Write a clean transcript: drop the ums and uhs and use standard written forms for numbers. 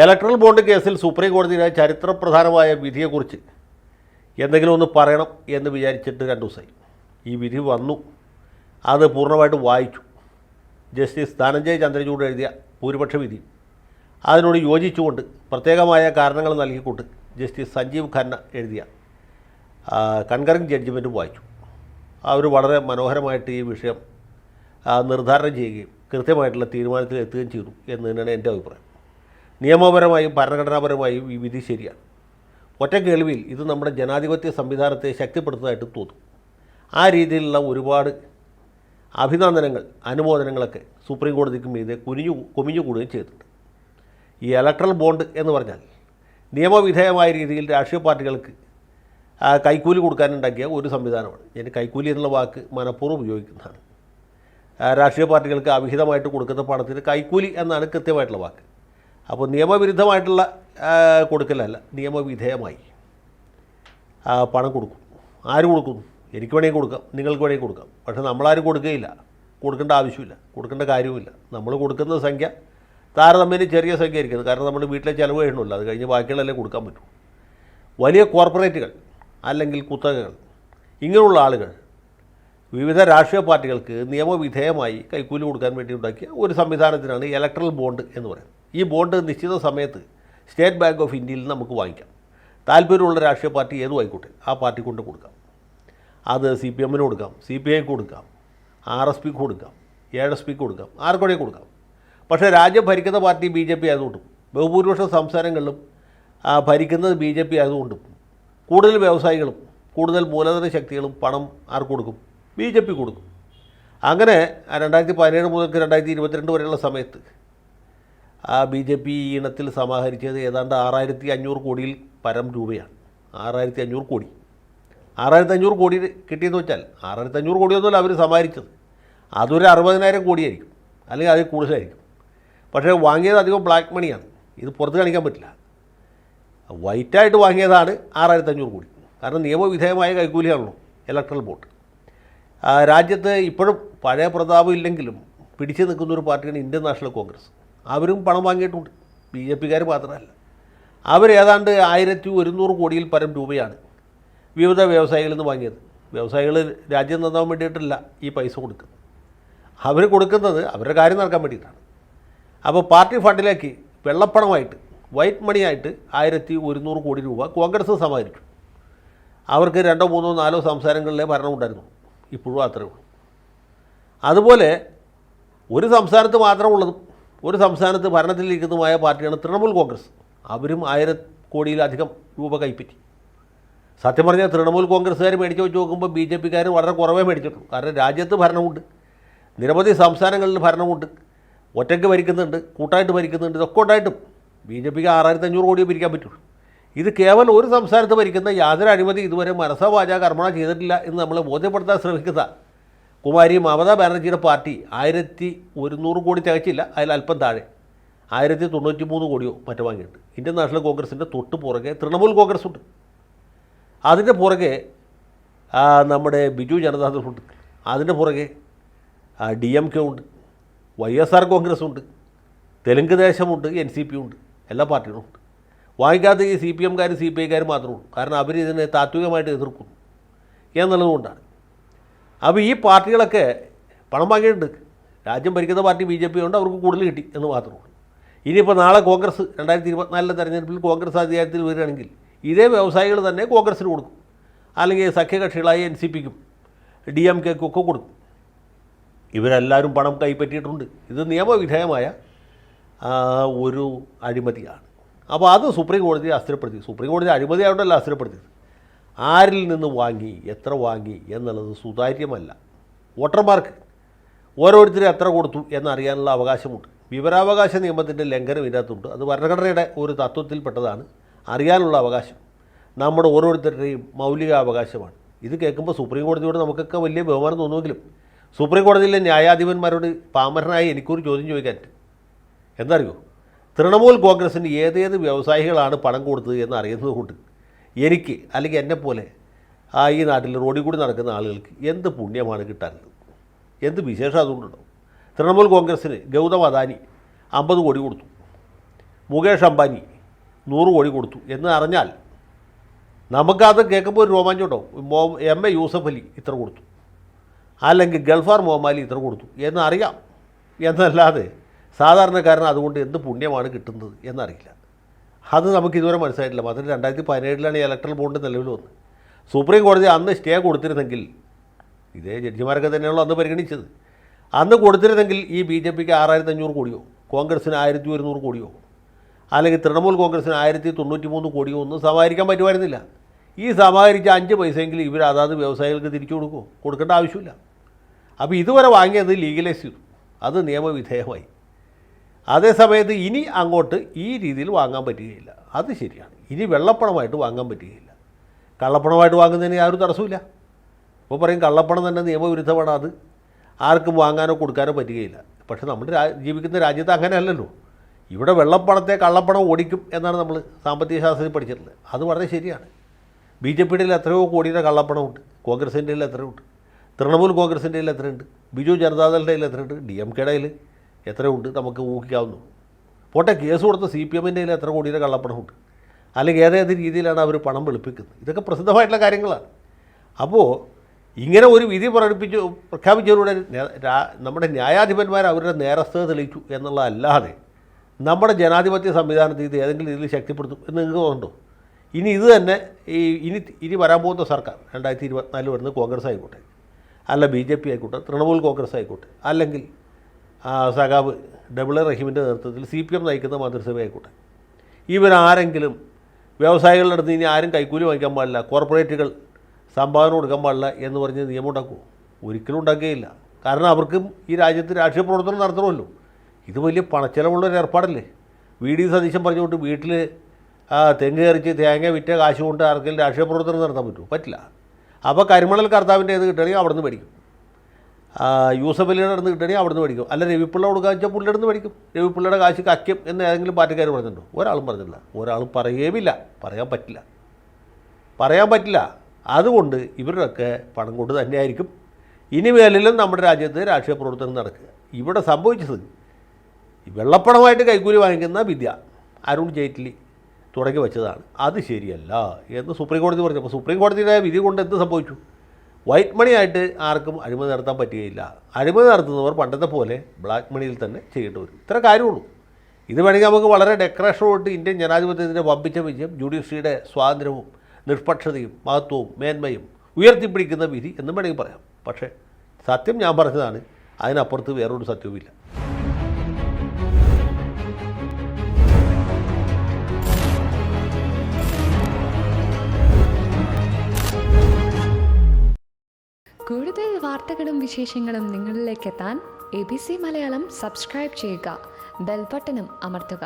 Electoral bond കേസിൽ supreme കോടതിയുടെ ചരിത്രപ്രധാനമായ വിധിയെക്കുറിച്ച് എന്തെങ്കിലും ഒന്ന് പറയണം എന്ന് വിചാരിച്ചിട്ട് 2 ദിവസമായി. ഈ വിധി വന്നു, അത് പൂർണ്ണമായിട്ട് വായിച്ചു. ജസ്റ്റിസ് ധനഞ്ജയ് ചന്ദ്രചൂഡ് എഴുതിയ ഭൂരിപക്ഷ വിധി അതിനോട് യോജിച്ചുകൊണ്ട് പ്രത്യേകമായ കാരണങ്ങൾ നൽകിക്കൊണ്ട് ജസ്റ്റിസ് സഞ്ജീവ് ഖന്ന എഴുതിയ കൺകറിംഗ് ജഡ്ജ്മെൻറ്റും വായിച്ചു. അവർ വളരെ മനോഹരമായിട്ട് ഈ വിഷയം നിർദ്ധാരണം ചെയ്യുകയും കൃത്യമായിട്ടുള്ള തീരുമാനത്തിൽ എത്തുകയും ചെയ്തു എന്ന് തന്നെയാണ് എൻ്റെ അഭിപ്രായം. നിയമപരമായും ഭരണഘടനാപരമായും ഈ വിധി ശരിയാണ്. ഒറ്റ കേൾവിയിൽ ഇത് നമ്മുടെ ജനാധിപത്യ സംവിധാനത്തെ ശക്തിപ്പെടുത്തുന്നതായിട്ട് തോന്നും. ആ രീതിയിലുള്ള ഒരുപാട് അഭിനന്ദനങ്ങൾ, അനുമോദനങ്ങളൊക്കെ സുപ്രീം കോടതിക്ക് മീതെ കുമിഞ്ഞുകൂടുകയും ചെയ്തിട്ടുണ്ട്. ഈ ഇലക്ട്രൽ ബോണ്ട് എന്ന് പറഞ്ഞാൽ നിയമവിധേയമായ രീതിയിൽ രാഷ്ട്രീയ പാർട്ടികൾക്ക് കൈക്കൂലി കൊടുക്കാനുണ്ടാക്കിയ ഒരു സംവിധാനമാണ്. ഞാൻ കൈക്കൂലി എന്നുള്ള വാക്ക് മനഃപൂർവ്വം ഉപയോഗിക്കുന്നതാണ്. രാഷ്ട്രീയ പാർട്ടികൾക്ക് അവിഹിതമായിട്ട് കൊടുക്കുന്ന പണത്തിന് കൈക്കൂലി എന്നാണ് കൃത്യമായിട്ടുള്ള വാക്ക്. അപ്പോൾ നിയമവിരുദ്ധമായിട്ടുള്ള കൊടുക്കലല്ല, നിയമവിധേയമായി പണം കൊടുക്കും. ആര് കൊടുക്കുന്നു? എനിക്ക് വേണമെങ്കിൽ കൊടുക്കാം, നിങ്ങൾക്ക് വേണമെങ്കിൽ കൊടുക്കാം. പക്ഷേ നമ്മളാരും കൊടുക്കുകയില്ല, കൊടുക്കേണ്ട ആവശ്യമില്ല, കൊടുക്കേണ്ട കാര്യവുമില്ല. നമ്മൾ കൊടുക്കുന്ന സംഖ്യ താരതമ്യേന ചെറിയ സംഖ്യ ആയിരിക്കുന്നത്. കാരണം നമ്മൾ വീട്ടിലെ ചിലവ് കഴിയണമല്ലോ, അത് കഴിഞ്ഞ് ബാക്കിയുള്ളതല്ലേ കൊടുക്കാൻ പറ്റും. വലിയ കോർപ്പറേറ്റുകൾ അല്ലെങ്കിൽ കുത്തകകൾ, ഇങ്ങനെയുള്ള ആളുകൾ വിവിധ രാഷ്ട്രീയ പാർട്ടികൾക്ക് നിയമവിധേയമായി കൈക്കൂലി കൊടുക്കാൻ വേണ്ടി ഉണ്ടാക്കിയ ഒരു സംവിധാനത്തിനാണ് ഇലക്ട്രൽ ബോണ്ട് എന്ന് പറയുന്നത്. ഈ ബോണ്ട് നിശ്ചിത സമയത്ത് സ്റ്റേറ്റ് ബാങ്ക് ഓഫ് ഇന്ത്യയിൽ നമുക്ക് വാങ്ങിക്കാം. താല്പര്യമുള്ള രാഷ്ട്രീയ പാർട്ടി ഏതും ആയിക്കോട്ടെ, ആ പാർട്ടി കൊണ്ട് കൊടുക്കാം. അത് CPM കൊടുക്കാം, CPI കൊടുക്കാം, RSPക്ക് കൊടുക്കാം, ASPക്ക് കൊടുക്കാം, ആർക്കൊക്കെ കൊടുക്കാം. പക്ഷേ രാജ്യം ഭരിക്കുന്ന പാർട്ടി BJP ആയതുകൊണ്ടും ബഹുഭൂരിപക്ഷ സംസ്ഥാനങ്ങളിലും ഭരിക്കുന്നത് BJP ആയതുകൊണ്ടും കൂടുതൽ വ്യവസായികളും കൂടുതൽ മൂലധന ശക്തികളും പണം ആർക്ക് കൊടുക്കും? BJP കൊടുക്കും. അങ്ങനെ 2017 മുതൽ 2022 വരെയുള്ള സമയത്ത് BJP ഇനത്തിൽ സമാഹരിച്ചത് ഏതാണ്ട് 6500 കോടിയിൽ പരം രൂപയാണ്. 6500 കോടി. 6500 കോടി കിട്ടിയെന്ന് വെച്ചാൽ 6500 കോടിയൊന്നുമല്ല അവർ സമാഹരിച്ചത്, അതൊരു 60,000 കോടിയായിരിക്കും, അല്ലെങ്കിൽ അതിൽ കൂടുതലായിരിക്കും. പക്ഷേ വാങ്ങിയത് അധികം ബ്ലാക്ക് മണിയാണ്. ഇത് പുറത്ത് കാണിക്കാൻ പറ്റില്ല. വൈറ്റായിട്ട് വാങ്ങിയതാണ് 6500 കോടി. കാരണം നിയമവിധേയമായ കൈക്കൂലിയാണല്ലോ ഇലക്ട്രൽ ബോണ്ട്. രാജ്യത്ത് ഇപ്പോഴും പഴയ പ്രതാപം ഇല്ലെങ്കിലും പിടിച്ചു നിൽക്കുന്നൊരു പാർട്ടിയാണ് ഇന്ത്യൻ നാഷണൽ കോൺഗ്രസ്. അവരും പണം വാങ്ങിയിട്ടുണ്ട്, BJPക്കാർ മാത്രമല്ല. അവർ ഏതാണ്ട് 1100 കോടിയിൽ പരം രൂപയാണ് വിവിധ വ്യവസായികളിൽ നിന്ന് വാങ്ങിയത്. വ്യവസായികൾ രാജ്യം നന്നാൻ വേണ്ടിയിട്ടല്ല ഈ പൈസ കൊടുക്കുന്നത്, അവർ കൊടുക്കുന്നത് അവരുടെ കാര്യം നടക്കാൻ വേണ്ടിയിട്ടാണ്. അപ്പോൾ പാർട്ടി ഫണ്ടിലേക്ക് വെള്ളപ്പണമായിട്ട്, വൈറ്റ് മണിയായിട്ട് 1100 കോടി രൂപ കോൺഗ്രസ് സമാഹരിച്ചു. അവർക്ക് 2, 3, 4 സംസ്ഥാനങ്ങളിലെ ഭരണം ഉണ്ടായിരുന്നു, ഇപ്പോഴും അത്രയേ ഉള്ളൂ. അതുപോലെ ഒരു സംസ്ഥാനത്ത് മാത്രമുള്ളതും ഒരു സംസ്ഥാനത്ത് ഭരണത്തിലിരിക്കുന്നതുമായ പാർട്ടിയാണ് തൃണമൂൽ കോൺഗ്രസ്. അവരും 1000 കോടിയിലധികം രൂപ കൈപ്പറ്റി. സത്യം പറഞ്ഞാൽ തൃണമൂൽ കോൺഗ്രസ്സുകാർ മേടിച്ച് വെച്ച് നോക്കുമ്പോൾ BJPക്കാർ വളരെ കുറവേ മേടിച്ചിട്ടുള്ളൂ. കാരണം രാജ്യത്ത് ഭരണമുണ്ട്, നിരവധി സംസ്ഥാനങ്ങളിൽ ഭരണമുണ്ട്, ഒറ്റയ്ക്ക് ഭരിക്കുന്നുണ്ട്, കൂട്ടായിട്ട് ഭരിക്കുന്നുണ്ട്. ഇതൊക്കെ ഉണ്ടായിട്ടും BJPക്ക് 6500 കോടിയെ പിരിക്കാൻ പറ്റുള്ളൂ. ഇത് കേവലം ഒരു സംസ്ഥാനത്ത് ഭരിക്കുന്ന യാതൊരു അഴിമതി ഇതുവരെ മനസ്സാ വാചാ കർമ്മണ ചെയ്തിട്ടില്ല എന്ന് നമ്മളെ ബോധ്യപ്പെടുത്താൻ ശ്രമിക്കുന്ന കുമാരി മമതാ ബാനർജിയുടെ പാർട്ടി 1100 കോടി തികച്ചില്ല, അതിൽ അല്പം താഴെ 1093 കോടിയോ മറ്റോ വാങ്ങിയിട്ടുണ്ട്. ഇന്ത്യൻ നാഷണൽ കോൺഗ്രസിൻ്റെ തൊട്ട് പുറകെ തൃണമൂൽ കോൺഗ്രസ് ഉണ്ട്, അതിൻ്റെ പുറകെ നമ്മുടെ ബിജു ജനതാദൾ ഉണ്ട്, അതിൻ്റെ പുറകെ DMK ഉണ്ട്, YSR കോൺഗ്രസ് ഉണ്ട്, തെലുങ്ക് ദേശമുണ്ട്, NCP ഉണ്ട്, എല്ലാ പാർട്ടികളും ഉണ്ട്. വാങ്ങിക്കാത്ത ഈ CPMകാരും CPIക്കാരും മാത്രമേ ഉള്ളൂ. കാരണം അവരിതിനെ താത്വികമായിട്ട് എതിർക്കുന്നു എന്നുള്ളതുകൊണ്ടാണ്. അപ്പോൾ ഈ പാർട്ടികളൊക്കെ പണം വാങ്ങിയിട്ടുണ്ട്. രാജ്യം ഭരിക്കുന്ന പാർട്ടി BJP കൊണ്ട് അവർക്ക് കൂടുതൽ കിട്ടി എന്ന് മാത്രമേ ഉള്ളൂ. ഇനിയിപ്പോൾ നാളെ കോൺഗ്രസ് 2024 തെരഞ്ഞെടുപ്പിൽ കോൺഗ്രസ് അധികാരത്തിൽ വരികയാണെങ്കിൽ ഇതേ വ്യവസായികൾ തന്നെ കോൺഗ്രസ്സിന് കൊടുക്കും, അല്ലെങ്കിൽ സഖ്യകക്ഷികളായ NCPക്കും DMKക്കും ഒക്കെ കൊടുക്കും. ഇവരെല്ലാവരും പണം കൈപ്പറ്റിയിട്ടുണ്ട്. ഇത് നിയമവിധേയമായ ഒരു അഴിമതിയാണ്. അപ്പോൾ അത് സുപ്രീം കോടതിയെ അസ്ഥിരപ്പെടുത്തി. സുപ്രീം കോടതി അഴിമതിയായിട്ടല്ല അസ്ഥിരപ്പെടുത്തിയത്, ആരിൽ നിന്ന് വാങ്ങി, എത്ര വാങ്ങി എന്നുള്ളത് സുതാര്യമല്ല. വോട്ടർമാർക്ക് ഓരോരുത്തരും എത്ര കൊടുത്തു എന്നറിയാനുള്ള അവകാശമുണ്ട്. വിവരാവകാശ നിയമത്തിൻ്റെ ലംഘനം ഇതിനകത്തുണ്ട്. അത് ഭരണഘടനയുടെ ഒരു തത്വത്തിൽപ്പെട്ടതാണ്. അറിയാനുള്ള അവകാശം നമ്മുടെ ഓരോരുത്തരുടെയും മൗലിക അവകാശമാണ്. ഇത് കേൾക്കുമ്പോൾ സുപ്രീം കോടതിയോട് നമുക്കൊക്കെ വലിയ ബഹുമാനം തോന്നുമെങ്കിലും സുപ്രീം കോടതിയിലെ ന്യായാധിപന്മാരോട് പാമരനായി എനിക്കൊരു ചോദ്യം ചോദിക്കാൻ. എന്താ അറിയോ? തൃണമൂൽ കോൺഗ്രസിന് ഏതേത് വ്യവസായികളാണ് പണം കൊടുത്തത് എന്ന് അറിയുന്നത് കൊണ്ട് എനിക്ക്, അല്ലെങ്കിൽ എന്നെപ്പോലെ ഈ നാട്ടിൽ റോഡിൽ കൂടി നടക്കുന്ന ആളുകൾക്ക് എന്ത് പുണ്യമാണ് കിട്ടാനുള്ളത്? എന്ത് വിശേഷം അതുകൊണ്ടുണ്ടോ? തൃണമൂൽ കോൺഗ്രസ്സിന് ഗൗതം അദാനി 50 കോടി കൊടുത്തു. മുകേഷ് അംബാനി 100 കോടി കൊടുത്തു എന്ന് അറിഞ്ഞാൽ നമുക്കത് കേൾക്കുമ്പോൾ ഒരു രോമാഞ്ചം ഉണ്ടാവും. എം.എ. യൂസഫ് അലി ഇത്ര കൊടുത്തു, അല്ലെങ്കിൽ ഗൾഫാർ മുഹമ്മദ് അലി ഇത്ര കൊടുത്തു എന്നറിയാം. എന്നല്ലാതെ സാധാരണക്കാരന് അതുകൊണ്ട് എന്ത് പുണ്യമാണ് കിട്ടുന്നത് എന്നറിയില്ല. അത് നമുക്ക് ഇതുവരെ മനസ്സിലായിട്ടില്ല. അതിന് 2017 ഈ ഇലക്ട്രൽ ബോണ്ട് നിലവിൽ വന്നത്. സുപ്രീം കോടതി അന്ന് സ്റ്റേ കൊടുത്തിരുന്നെങ്കിൽ, ഇതേ ജഡ്ജിമാരൊക്കെ തന്നെയാണല്ലോ അന്ന് പരിഗണിച്ചത്, അന്ന് കൊടുത്തിരുന്നെങ്കിൽ ഈ BJPക്ക് 6500 കോടിയോ കോൺഗ്രസ്സിന് 1200 കോടിയോ അല്ലെങ്കിൽ തൃണമൂൽ കോൺഗ്രസ്സിന് 1093 കോടിയോ ഒന്നും സമാഹരിക്കാൻ പറ്റുമായിരുന്നില്ല. ഈ സമാഹരിച്ച 5 പൈസയെങ്കിലും ഇവർ അതാത് വ്യവസായികൾക്ക് തിരിച്ചു കൊടുക്കുമോ? കൊടുക്കേണ്ട ആവശ്യമില്ല. അപ്പോൾ ഇതുവരെ വാങ്ങിയത് ലീഗലൈസ് ചെയ്തു, അത് നിയമവിധേയമായി. അതേസമയത്ത് ഇനി അങ്ങോട്ട് ഈ രീതിയിൽ വാങ്ങാൻ പറ്റുകയില്ല. അത് ശരിയാണ്. ഇനി വെള്ളപ്പണമായിട്ട് വാങ്ങാൻ പറ്റുകയില്ല. കള്ളപ്പണമായിട്ട് വാങ്ങുന്നതിന് യാതൊരു തടസ്സമില്ല. ഇപ്പോൾ പറയും കള്ളപ്പണം തന്നെ നിയമവിരുദ്ധമാണ്, അത് ആർക്കും വാങ്ങാനോ കൊടുക്കാനോ പറ്റുകയില്ല. പക്ഷേ നമ്മൾ ജീവിക്കുന്ന രാജ്യത്ത് അങ്ങനെയല്ലല്ലോ. ഇവിടെ വെള്ളപ്പണത്തെ കള്ളപ്പണം ഓടിക്കും എന്നാണ് നമ്മൾ സാമ്പത്തിക ശാസ്ത്രത്തിൽ പഠിച്ചിട്ടുള്ളത്. അത് വളരെ ശരിയാണ്. BJPയുടെ എത്രയോ കോടിയുടെ കള്ളപ്പണമുണ്ട്, കോൺഗ്രസിൻ്റെ എത്രയുണ്ട്, തൃണമൂൽ കോൺഗ്രസിൻ്റെ എത്രയുണ്ട്, ബിജു ജനതാദളിൻ്റെ എത്രയുണ്ട്, DMKയുടെ എത്രയുണ്ട് നമുക്ക് ഊഹിക്കാവുന്നു. പോട്ടെ, കേസ് കൊടുത്ത CPMൻ്റെ എത്ര കോടിയുടെ കള്ളപ്പണമുണ്ട്, അല്ലെങ്കിൽ ഏതേത് രീതിയിലാണ് അവർ പണം വെളുപ്പിക്കുന്നത്. ഇതൊക്കെ പ്രസിദ്ധമായിട്ടുള്ള കാര്യങ്ങളാണ്. അപ്പോൾ ഇങ്ങനെ ഒരു വിധി പ്രഖ്യാപിച്ചതിലൂടെ നമ്മുടെ ന്യായാധിപന്മാർ അവരുടെ നേരസ്ഥത തെളിയിച്ചു എന്നുള്ളതല്ലാതെ നമ്മുടെ ജനാധിപത്യ സംവിധാനത്തിൽ ഇത് ഏതെങ്കിലും രീതിയിൽ ശക്തിപ്പെടുത്തും എന്ന് നിങ്ങൾക്ക് തോന്നുന്നുണ്ടോ? ഇനി ഇത് തന്നെ ഇനി വരാൻ പോകുന്ന സർക്കാർ 2024 വരുന്നത് കോൺഗ്രസ് ആയിക്കോട്ടെ, അല്ല BJP ആയിക്കോട്ടെ, തൃണമൂൽ കോൺഗ്രസ് ആയിക്കോട്ടെ, അല്ലെങ്കിൽ സഖാവ് റഹീമിൻ്റെ നേതൃത്വത്തിൽ CPM നയിക്കുന്ന മന്ത്രിസഭ ആയിക്കോട്ടെ, ഇവരാരെങ്കിലും വ്യവസായികളുടെ അടുത്ത് ഇനി ആരും കൈക്കൂലി വാങ്ങിക്കാൻ പാടില്ല, കോർപ്പറേറ്റുകൾ സംഭാവന കൊടുക്കാൻ പാടില്ല എന്ന് പറഞ്ഞ് നിയമം ഉണ്ടാക്കുമോ? ഒരിക്കലും ഉണ്ടാക്കുകയില്ല. കാരണം അവർക്കും ഈ രാജ്യത്ത് രാഷ്ട്രീയ പ്രവർത്തനം നടത്തണമല്ലോ. ഇത് വലിയ പണച്ചെലവുള്ളൊരു ഏർപ്പാടല്ലേ. VD സതീശൻ പറഞ്ഞുകൊണ്ട് വീട്ടിൽ തെങ്ങ് കയറിച്ച് തേങ്ങ വിറ്റ കാശ് കൊണ്ട് ആർക്കെങ്കിലും രാഷ്ട്രീയ പ്രവർത്തനം നടത്താൻ പറ്റുമോ? പറ്റില്ല. അപ്പോൾ കരിമണൽ കർത്താവിൻ്റെ ഇത് കിട്ടണമെങ്കിൽ അവിടെ നിന്ന് മേടിക്കും, യൂസഫ് അലിയുടെ അടുത്ത് കിട്ടണമെങ്കിൽ അവിടെ നിന്ന് മേടിക്കും, അല്ല രവിപ്പിള്ള കൊടുക്കാൻ വെച്ചാൽ പുള്ളിയുടെ അടുത്ത് മേടിക്കും. രവിപ്പിള്ളയുടെ കാശ് കയ്ക്കും എന്ന് ഏതെങ്കിലും പാർട്ടിക്കാർ പറഞ്ഞിട്ടുണ്ടോ? ഒരാളും പറഞ്ഞിട്ടില്ല, ഒരാളും പറയുകയുമില്ല. പറയാൻ പറ്റില്ല. അതുകൊണ്ട് ഇവരുടെയൊക്കെ പണം കൊണ്ട് തന്നെയായിരിക്കും ഇനിമേലിലും നമ്മുടെ രാജ്യത്ത് രാഷ്ട്രീയ പ്രവർത്തനം നടക്കുക. ഇവിടെ സംഭവിച്ചത് വെള്ളപ്പണമായിട്ട് കൈക്കൂലി വാങ്ങിക്കുന്ന വിദ്യ അരുൺ ജെയ്റ്റ്ലി തുടങ്ങി വെച്ചതാണ്. അത് ശരിയല്ല എന്ന് സുപ്രീം കോടതി പറഞ്ഞു. അപ്പോൾ സുപ്രീം കോടതിയുടെ വിധി കൊണ്ട് എന്ത് സംഭവിച്ചു? വൈറ്റ് മണി ആയിട്ട് ആർക്കും അഴിമതി നടത്താൻ പറ്റുകയില്ല. അഴിമതി നടത്തുന്നവർ പണ്ടത്തെ പോലെ ബ്ലാക്ക് മണിയിൽ തന്നെ ചെയ്യേണ്ടി വരും. ഇത്ര കാര്യമുള്ളൂ. ഇത് വേണമെങ്കിൽ നമുക്ക് വളരെ ഡെക്കറേഷനോട്ട് ഇന്ത്യൻ ജനാധിപത്യത്തിൻ്റെ വമ്പിച്ച വിജയം, ജുഡീഷ്യറിയുടെ സ്വാതന്ത്ര്യവും നിഷ്പക്ഷതയും മഹത്വവും മേന്മയും ഉയർത്തിപ്പിടിക്കുന്ന വിധി എന്നും വേണമെങ്കിൽ പറയാം. പക്ഷേ സത്യം ഞാൻ പറഞ്ഞതാണ്, അതിനപ്പുറത്ത് വേറൊരു സത്യവുമില്ല. കൂടുതൽ വാർത്തകളും വിശേഷങ്ങളും നിങ്ങളിലേക്ക് എത്താൻ ABC മലയാളം സബ്സ്ക്രൈബ് ചെയ്യുക, ബെൽ ബട്ടണും അമർത്തുക.